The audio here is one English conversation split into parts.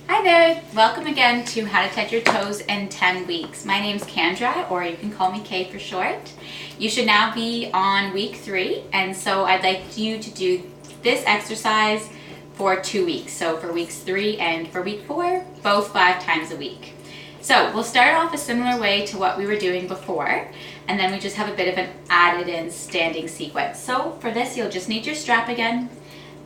Hi there, welcome again to How to Touch Your Toes in 10 Weeks. My name's Kendra, or you can call me Kay for short. You should now be on week 3, and so I'd like you to do this exercise for 2 weeks. So for weeks 3 and for week 4, both 5 times a week. So we'll start off a similar way to what we were doing before, and then we just have a bit of an added in standing sequence. So for this, you'll just need your strap again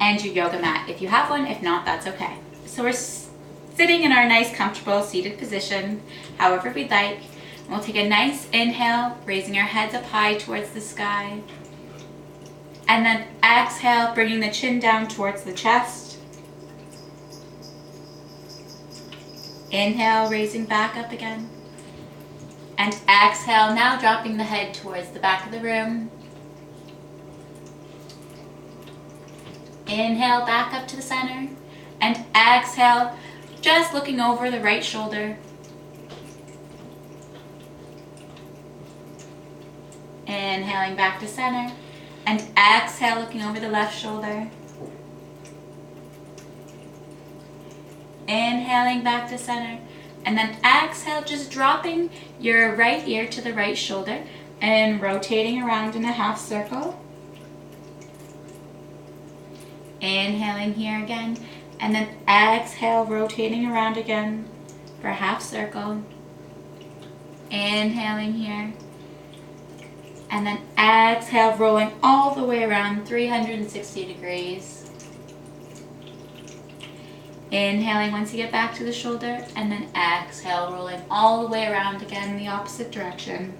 and your yoga mat if you have one. If not, that's okay. So we're sitting in our nice comfortable seated position, however we'd like. And we'll take a nice inhale, raising our heads up high towards the sky. And then exhale, bringing the chin down towards the chest. Inhale, raising back up again. And exhale, now dropping the head towards the back of the room. Inhale, back up to the center. And exhale, just looking over the right shoulder. Inhaling back to center. And exhale, looking over the left shoulder. Inhaling back to center. And then exhale, just dropping your right ear to the right shoulder and rotating around in a half circle. Inhaling here again. And then exhale, rotating around again for a half circle. Inhaling here. And then exhale, rolling all the way around 360 degrees. Inhaling once you get back to the shoulder, and then exhale, rolling all the way around again in the opposite direction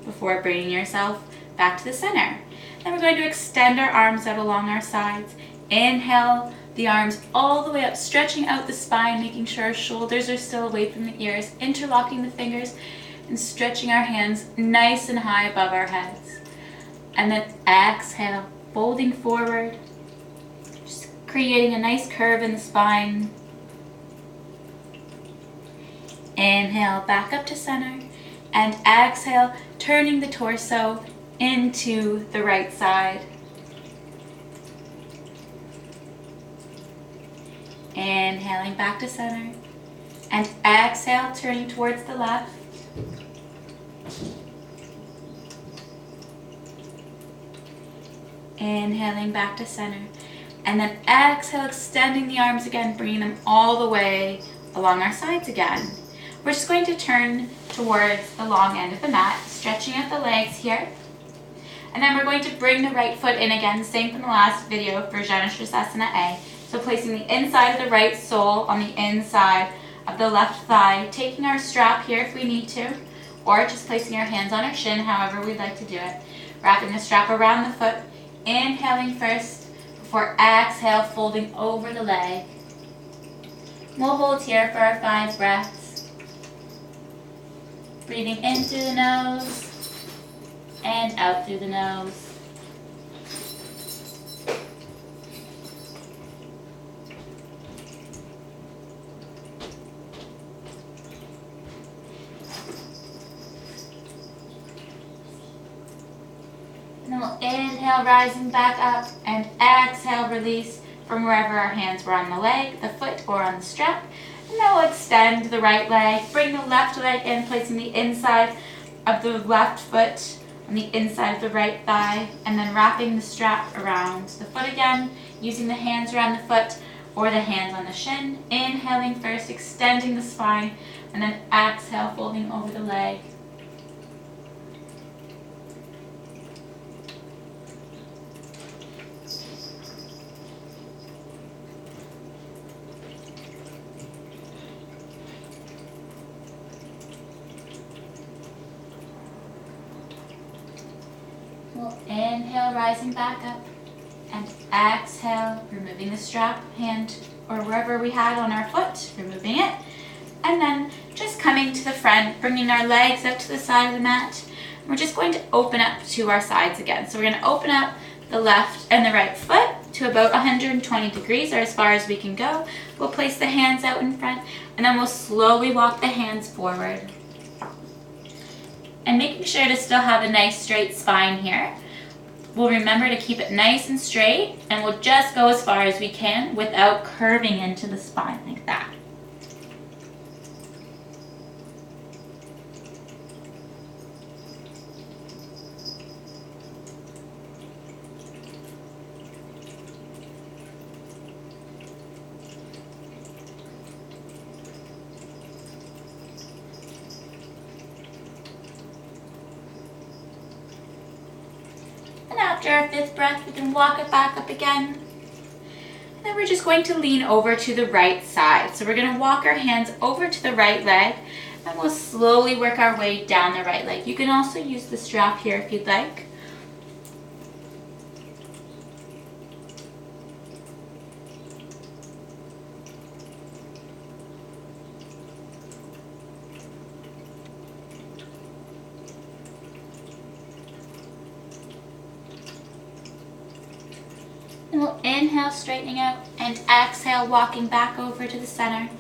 before bringing yourself back to the center. Then we're going to extend our arms out along our sides. Inhale the arms all the way up, stretching out the spine, making sure our shoulders are still away from the ears, interlocking the fingers, and stretching our hands nice and high above our heads. And then exhale, folding forward, just creating a nice curve in the spine. Inhale, back up to center, and exhale, turning the torso into the right side. Inhaling back to center, and exhale, turning towards the left. Inhaling back to center, and then exhale, extending the arms again, bringing them all the way along our sides again. We're just going to turn towards the long end of the mat, stretching out the legs here. And then we're going to bring the right foot in again, same from the last video for Janushirasana A. So placing the inside of the right sole on the inside of the left thigh, taking our strap here if we need to, or just placing our hands on our shin, however we'd like to do it. Wrapping the strap around the foot, inhaling first, before exhale, folding over the leg. We'll hold here for our 5 breaths. Breathing in through the nose, and out through the nose. And then we'll inhale, rising back up, and exhale, release from wherever our hands were on the leg, the foot, or on the strap. And then we'll extend the right leg, bring the left leg in, placing the inside of the left foot on the inside of the right thigh, and then wrapping the strap around the foot again, using the hands around the foot or the hands on the shin. Inhaling first, extending the spine, and then exhale, folding over the leg. We'll inhale, rising back up, and exhale, removing the strap, hand, or wherever we had on our foot, removing it. And then just coming to the front, bringing our legs out to the side of the mat. We're just going to open up to our sides again. So we're going to open up the left and the right foot to about 120 degrees, or as far as we can go. We'll place the hands out in front, and then we'll slowly walk the hands forward. And making sure to still have a nice straight spine here. we'll remember to keep it nice and straight, and we'll just go as far as we can without curving into the spine like that. And after our 5th breath, we can walk it back up again. And then we're just going to lean over to the right side. So we're going to walk our hands over to the right leg, and we'll slowly work our way down the right leg. You can also use the strap here if you'd like. And we'll inhale, straightening out, and exhale, walking back over to the center,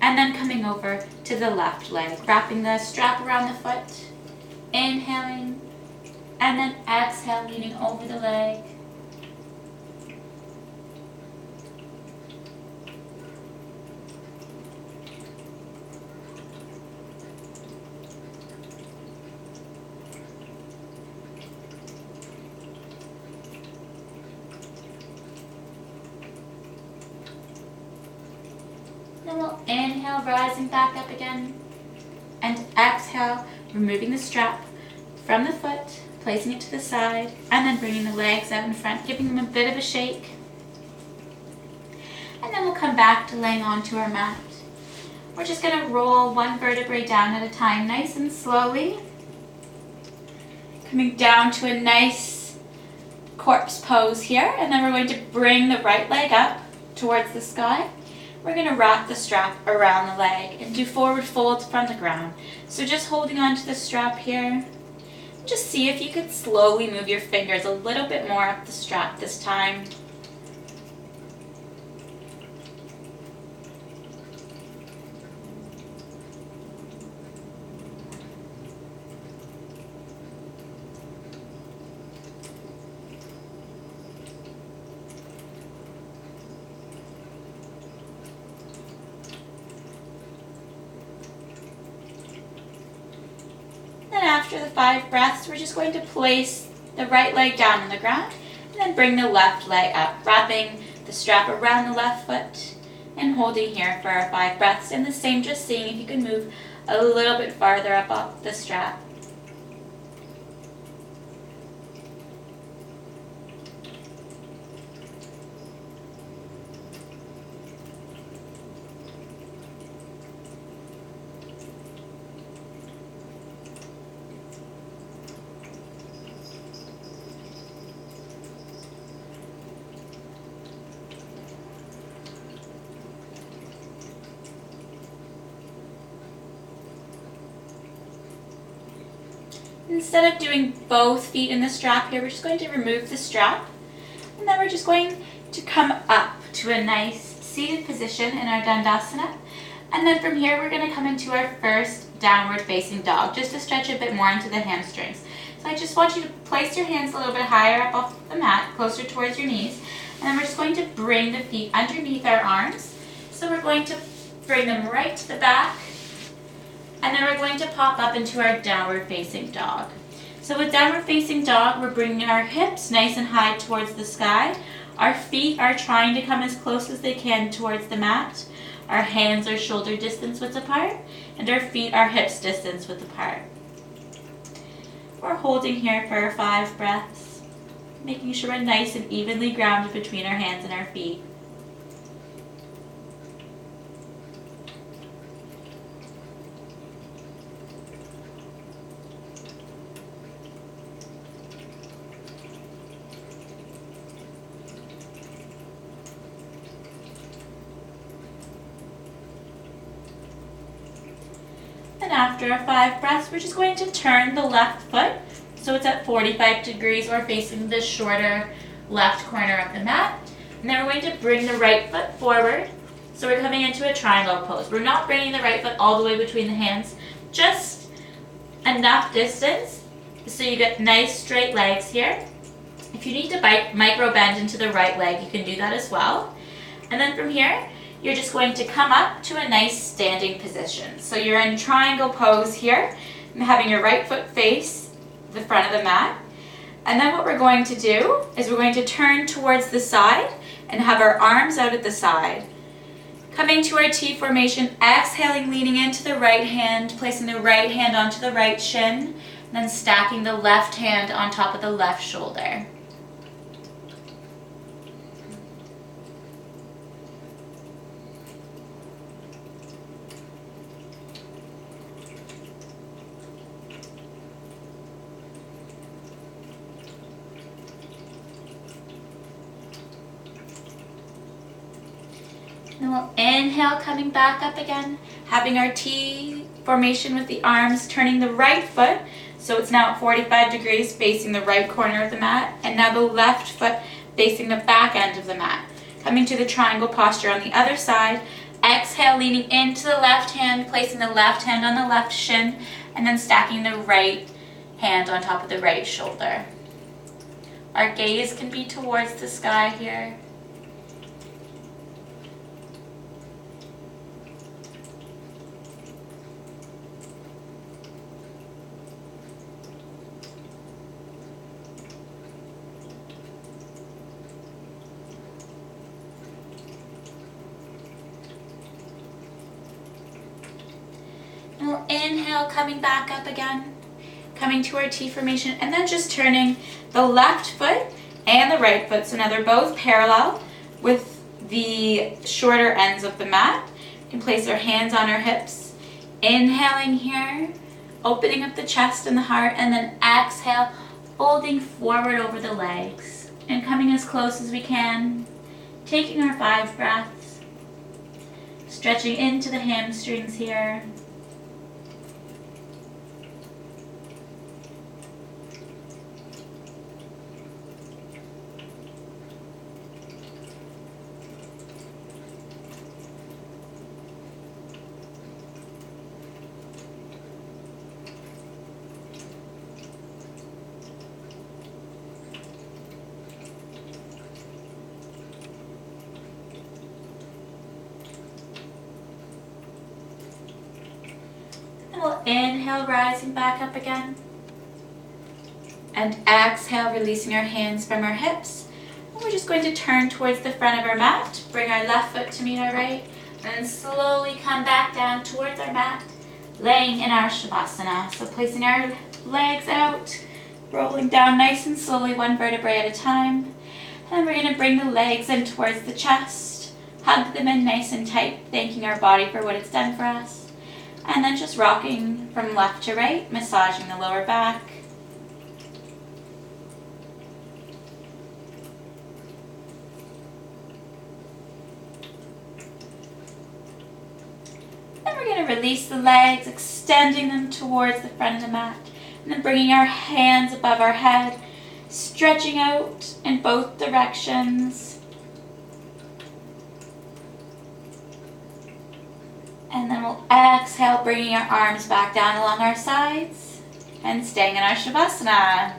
and then coming over to the left leg, wrapping the strap around the foot, inhaling, and then exhale, leaning over the leg. Then we'll inhale, rising back up again, and exhale, removing the strap from the foot, placing it to the side, and then bringing the legs out in front, giving them a bit of a shake. And then we'll come back to laying onto our mat. We're just going to roll one vertebrae down at a time, nice and slowly, coming down to a nice corpse pose here, and then we're going to bring the right leg up towards the sky. We're going to wrap the strap around the leg and do forward folds from the ground. So just holding on to the strap here. Just see if you could slowly move your fingers a little bit more up the strap this time. After the 5 breaths, we're just going to place the right leg down on the ground and then bring the left leg up, wrapping the strap around the left foot and holding here for our 5 breaths. And the same, just seeing if you can move a little bit farther up off the strap. Instead of doing both feet in the strap here, we're just going to remove the strap, and then we're just going to come up to a nice seated position in our Dandasana, and then from here we're going to come into our first downward facing dog, just to stretch a bit more into the hamstrings. So I just want you to place your hands a little bit higher up off the mat, closer towards your knees, and then we're just going to bring the feet underneath our arms. So we're going to bring them right to the back, and then we're going to pop up into our downward facing dog. So with downward facing dog, we're bringing our hips nice and high towards the sky. Our feet are trying to come as close as they can towards the mat. Our hands are shoulder distance width apart, and our feet are hips distance width apart. We're holding here for our 5 breaths, making sure we're nice and evenly grounded between our hands and our feet. And after our 5 breaths, we're just going to turn the left foot so it's at 45 degrees or facing the shorter left corner of the mat. And then we're going to bring the right foot forward. So we're coming into a triangle pose. We're not bringing the right foot all the way between the hands, just enough distance so you get nice straight legs here. If you need to micro bend into the right leg, you can do that as well. And then from here, you're just going to come up to a nice standing position. So you're in triangle pose here, having your right foot face the front of the mat. And then what we're going to do is we're going to turn towards the side and have our arms out at the side. Coming to our T formation, exhaling, leaning into the right hand, placing the right hand onto the right shin, and then stacking the left hand on top of the left shoulder. Then we'll inhale, coming back up again, having our T formation with the arms, turning the right foot, so it's now at 45 degrees, facing the right corner of the mat, and now the left foot facing the back end of the mat. Coming to the triangle posture on the other side, exhale, leaning into the left hand, placing the left hand on the left shin, and then stacking the right hand on top of the right shoulder. Our gaze can be towards the sky here. And we'll inhale, coming back up again, coming to our T formation, and then just turning the left foot and the right foot, so now they're both parallel with the shorter ends of the mat. We can place our hands on our hips, inhaling here, opening up the chest and the heart, and then exhale, folding forward over the legs, and coming as close as we can, taking our 5 breaths, stretching into the hamstrings here. We'll inhale, rising back up again. And exhale, releasing our hands from our hips. And we're just going to turn towards the front of our mat, bring our left foot to meet our right, and slowly come back down towards our mat, laying in our Shavasana. So placing our legs out, rolling down nice and slowly, one vertebrae at a time. And we're going to bring the legs in towards the chest, hug them in nice and tight, thanking our body for what it's done for us. And then just rocking from left to right, massaging the lower back. Then we're going to release the legs, extending them towards the front of the mat. And then bringing our hands above our head, stretching out in both directions. And then we'll exhale, bringing our arms back down along our sides and staying in our Shavasana.